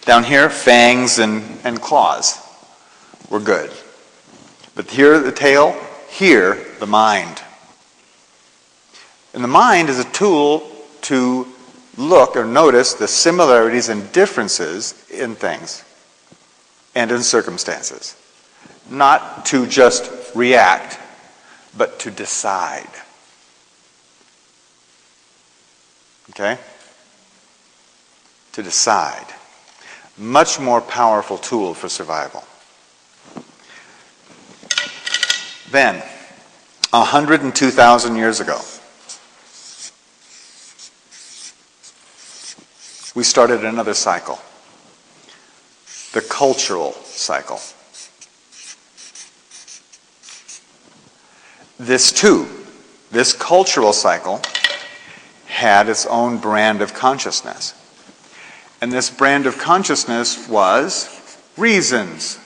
Down here, fangs and claws were good. But here, the tail, here, the mind. And the mind is a tool to look or notice the similarities and differences in things and in circumstances. Not to just react, but to decide. Okay? To decide. Much more powerful tool for survival. Then, 102,000 years ago, we started another cycle. The cultural cycle. This cultural cycle had its own brand of consciousness. And this brand of consciousness was reasons.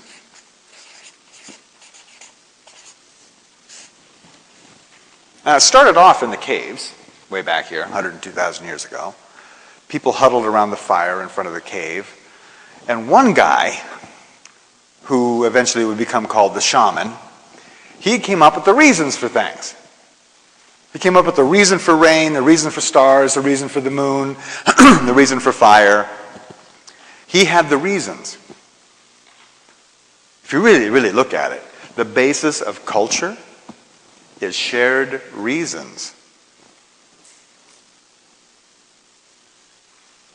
It started off in the caves, way back here, 102,000 years ago. People huddled around the fire in front of the cave. And one guy, who eventually would become called the shaman, he came up with the reasons for things. He came up with the reason for rain, the reason for stars, the reason for the moon, the reason for fire. He had the reasons. If you really, really look at it, the basis of culture is shared reasons.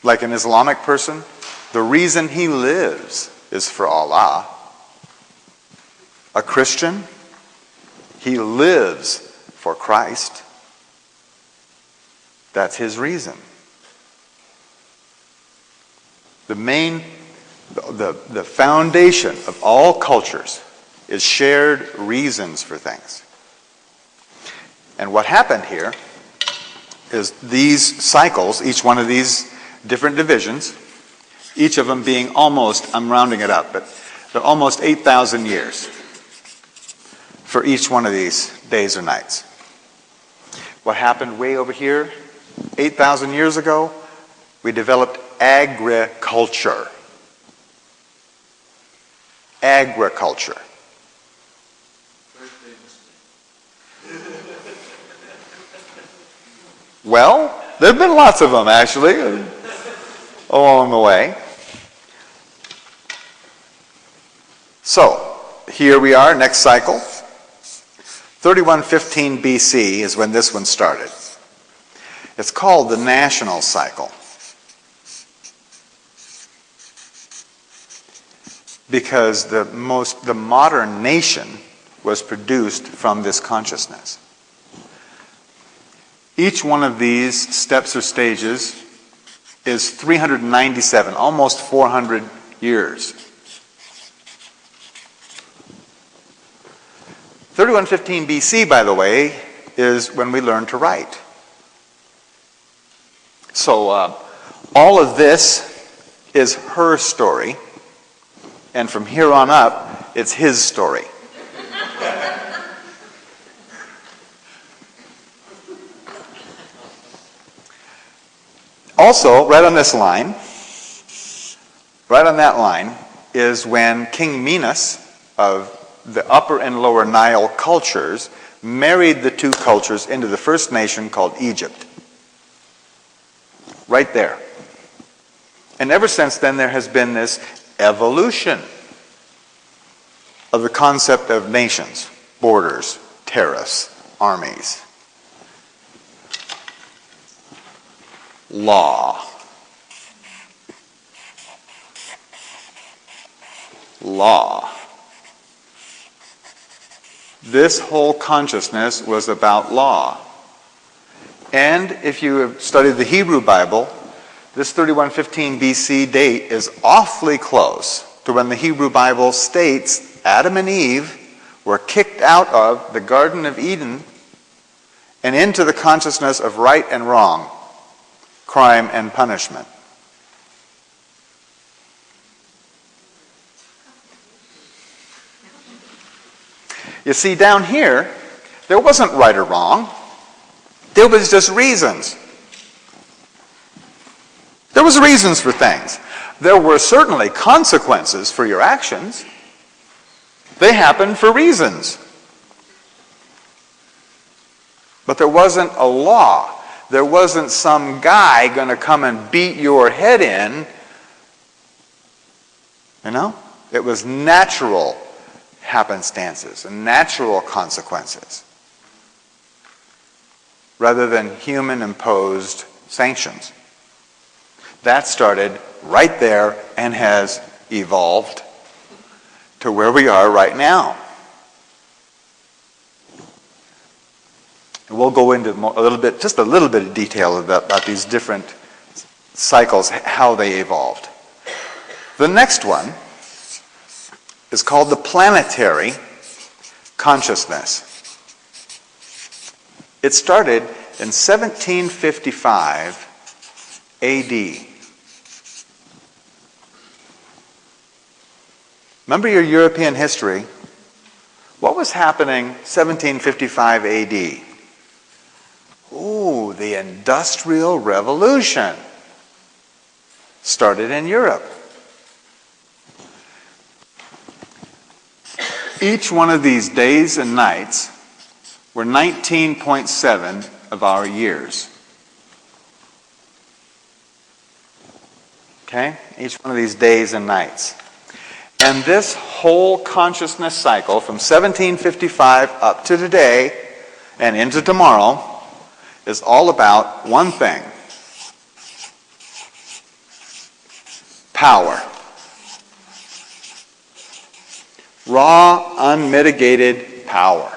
Like an Islamic person, the reason he lives is for Allah. A Christian, he lives for Christ. That's his reason. The foundation of all cultures is shared reasons for things. And what happened here is these cycles, each one of these different divisions, each of them being almost, I'm rounding it up, but they're almost 8,000 years for each one of these days or nights. What happened way over here, 8,000 years ago, we developed agriculture. Agriculture. Well, there have been lots of them, actually, along the way. So, here we are, next cycle. 3115 BC is when this one started. It's called the national cycle. Because the modern nation was produced from this consciousness. Each one of these steps or stages is 397, almost 400 years. 3115 BC, by the way, is when we learned to write. So all of this is her story, and from here on up, it's his story. Also, right on this line, right on that line, is when King Minos of the Upper and Lower Nile cultures married the two cultures into the first nation called Egypt. Right there. And ever since then, there has been this evolution of the concept of nations, borders, tariffs, armies. Law. Law. This whole consciousness was about law. And if you have studied the Hebrew Bible, this 3115 BC date is awfully close to when the Hebrew Bible states Adam and Eve were kicked out of the Garden of Eden and into the consciousness of right and wrong, crime and punishment. You see, down here, there wasn't right or wrong. There was just reasons. There was reasons for things. There were certainly consequences for your actions. They happened for reasons. But there wasn't a law. There wasn't some guy going to come and beat your head in. You know? It was natural happenstances and natural consequences rather than human-imposed sanctions. That started right there and has evolved to where we are right now. And we'll go into just a little bit of detail about these different cycles, how they evolved. The next one is called the planetary consciousness. It started in 1755 AD. Remember your European history? What was happening 1755 AD? Ooh, the Industrial Revolution started in Europe. Each one of these days and nights were 19.7 of our years. Okay? Each one of these days and nights. And this whole consciousness cycle from 1755 up to today and into tomorrow is all about one thing. Power. Raw, unmitigated power.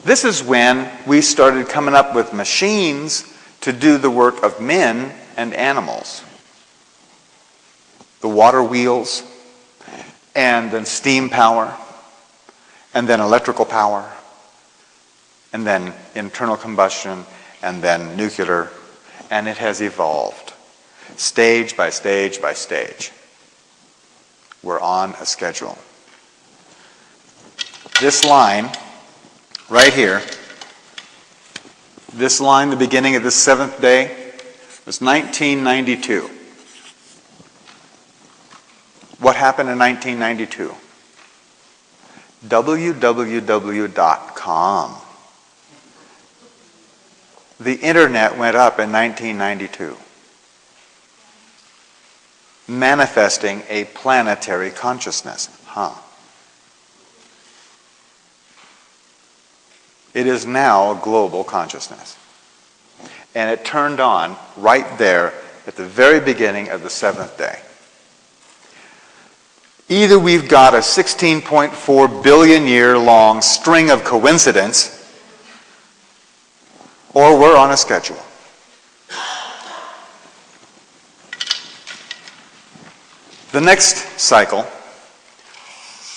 This is when we started coming up with machines to do the work of men and animals. The water wheels, and then steam power, and then electrical power, and then internal combustion, and then nuclear, and it has evolved, stage by stage by stage. We're on a schedule. This line, right here, this line, the beginning of the seventh day, was 1992. What happened in 1992? www.com. The internet went up in 1992, manifesting a planetary consciousness. It is now a global consciousness. And it turned on right there at the very beginning of the seventh day. Either we've got a 16.4 billion year long string of coincidence, or we're on a schedule. The next cycle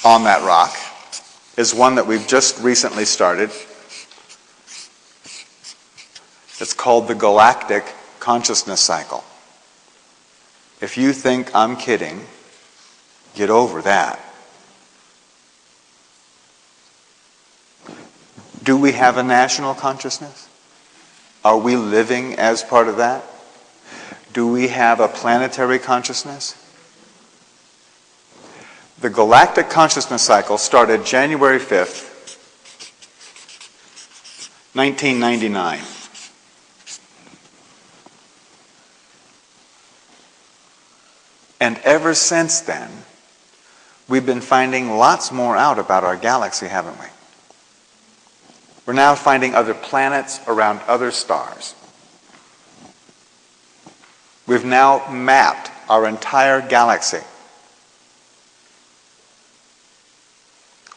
on that rock is one that we've just recently started. It's called the galactic consciousness cycle. If you think I'm kidding, get over that. Do we have a national consciousness? Are we living as part of that? Do we have a planetary consciousness? The galactic consciousness cycle started January 5th, 1999. And ever since then, we've been finding lots more out about our galaxy, haven't we? We're now finding other planets around other stars. We've now mapped our entire galaxy.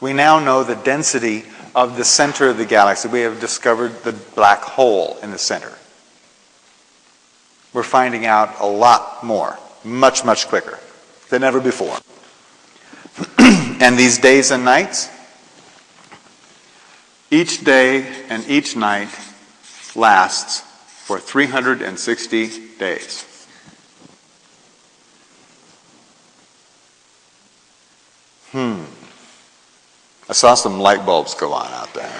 We now know the density of the center of the galaxy. We have discovered the black hole in the center. We're finding out a lot more, much, much quicker than ever before. And these days and nights, each day and each night lasts for 360 days. I saw some light bulbs go on out there.